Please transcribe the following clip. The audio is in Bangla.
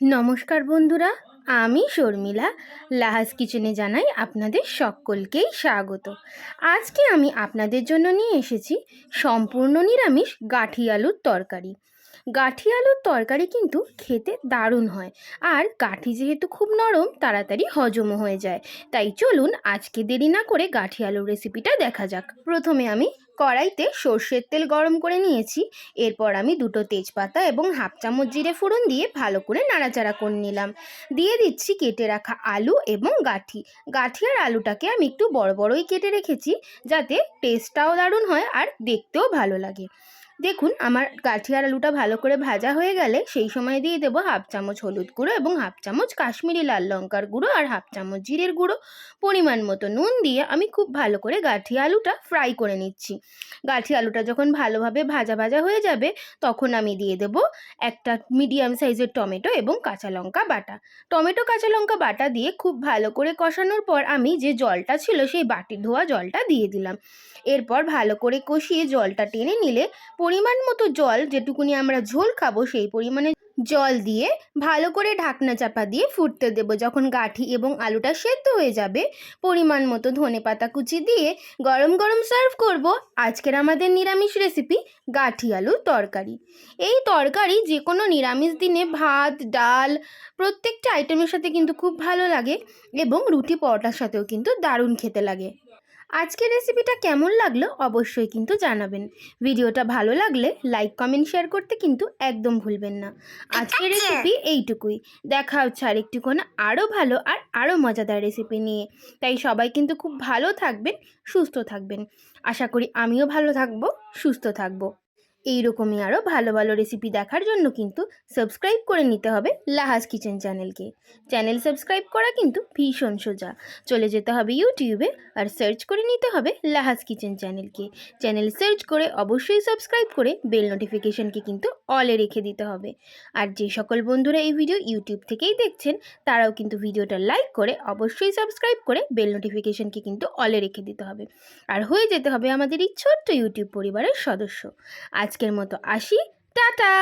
নমস্কার বন্ধুরা, আমি শর্মিলা। লাহাস কিচেনে জানাই আপনাদের সকলকেই স্বাগত। আজকে আমি আপনাদের জন্য নিয়ে এসেছি সম্পূর্ণ নিরামিষ গাঠি আলুর তরকারি। গাঠি আলুর তরকারি কিন্তু খেতে দারুণ হয়, আর গাঠি যেহেতু খুব নরম, তাড়াতাড়ি হজমও হয়ে যায়। তাই চলুন আজকে দেরি না করে গাঠি আলুর রেসিপিটা দেখা যাক। প্রথমে আমি কড়াইতে সর্ষের তেল গরম করে নিয়েছি। এরপর আমি দুটো তেজপাতা এবং হাফ চামচ জিরে ফোড়ন দিয়ে ভালো করে নাড়াচাড়া করে নিলাম। দিয়ে দিচ্ছি কেটে রাখা আলু এবং গাঠি। গাঠি আর আলুটাকে আমি একটু বড় বড়ই কেটে রেখেছি, যাতে টেস্টটাও দারুণ হয় আর দেখতেও ভালো লাগে। দেখুন, আমার গাঠি আর আলুটা ভালো করে ভাজা হয়ে গেলে সেই সময় দিয়ে দেবো হাফ চামচ হলুদ গুঁড়ো এবং হাফ চামচ কাশ্মীরি লাল লঙ্কার গুঁড়ো আর হাফ চামচ জিরের গুঁড়ো। পরিমাণ মতো নুন দিয়ে আমি খুব ভালো করে গাঠি আলুটা ফ্রাই করে নিচ্ছি। গাঠি আলুটা যখন ভালোভাবে ভাজা ভাজা হয়ে যাবে, তখন আমি দিয়ে দেবো একটা মিডিয়াম সাইজের টমেটো এবং কাঁচা লঙ্কা বাটা। টমেটো কাঁচা লঙ্কা বাটা দিয়ে খুব ভালো করে কষানোর পর আমি যে জলটা ছিল সেই বাটির ধোয়া জলটা দিয়ে দিলাম। এরপর ভালো করে কষিয়ে জলটা টেনে নিলে পরিমাণ মতো জল, যেটুকুনি আমরা ঝোল খাবো সেই পরিমাণে জল দিয়ে ভালো করে ঢাকনা চাপা দিয়ে ফুটতে দেবো। যখন গাঠি এবং আলুটা সেদ্ধ হয়ে যাবে, পরিমাণ মতো ধনেপাতা কুচি দিয়ে গরম গরম সার্ভ করব আজকের আমাদের নিরামিষ রেসিপি গাঠি আলুর তরকারি। এই তরকারি যে কোনো নিরামিষ দিনে ভাত, ডাল, প্রত্যেকটা আইটেমের সাথে কিন্তু খুব ভালো লাগে এবং রুটি পরোটার সাথেও কিন্তু দারুণ খেতে লাগে। আজকের রেসিপিটা কেমন লাগলো অবশ্যই কিন্তু জানাবেন। ভিডিওটা ভালো লাগলে লাইক, কমেন্ট, শেয়ার করতে কিন্তু একদম ভুলবেন না। আজকের রেসিপি এইটুকুই। দেখা হচ্ছে আরেকটু কোনো আরও ভালো আর আরও মজাদার রেসিপি নিয়ে। তাই সবাই কিন্তু খুব ভালো থাকবেন, সুস্থ থাকবেন। আশা করি আমিও ভালো থাকবো, সুস্থ থাকবো। এইরকমই আরও ভালো ভালো রেসিপি দেখার জন্য কিন্তু সাবস্ক্রাইব করে নিতে হবে লাহাস কিচেন চ্যানেলকে। চ্যানেল সাবস্ক্রাইব করা কিন্তু ভীষণ সোজা। চলে যেতে হবে ইউটিউবে আর সার্চ করে নিতে হবে লাহাস কিচেন চ্যানেলকে। চ্যানেল সার্চ করে অবশ্যই সাবস্ক্রাইব করে বেল নোটিফিকেশনকে কিন্তু অলে রেখে দিতে হবে। আর যে সকল বন্ধুরা এই ভিডিও ইউটিউব থেকেই দেখছেন, তারাও কিন্তু ভিডিওটা লাইক করে অবশ্যই সাবস্ক্রাইব করে বেল নোটিফিকেশনকে কিন্তু অলে রেখে দিতে হবে। আর হয়ে যেতে হবে আমাদের এই ছোট্ট ইউটিউব পরিবারের সদস্য। আজকের মতো আসি, টাটা।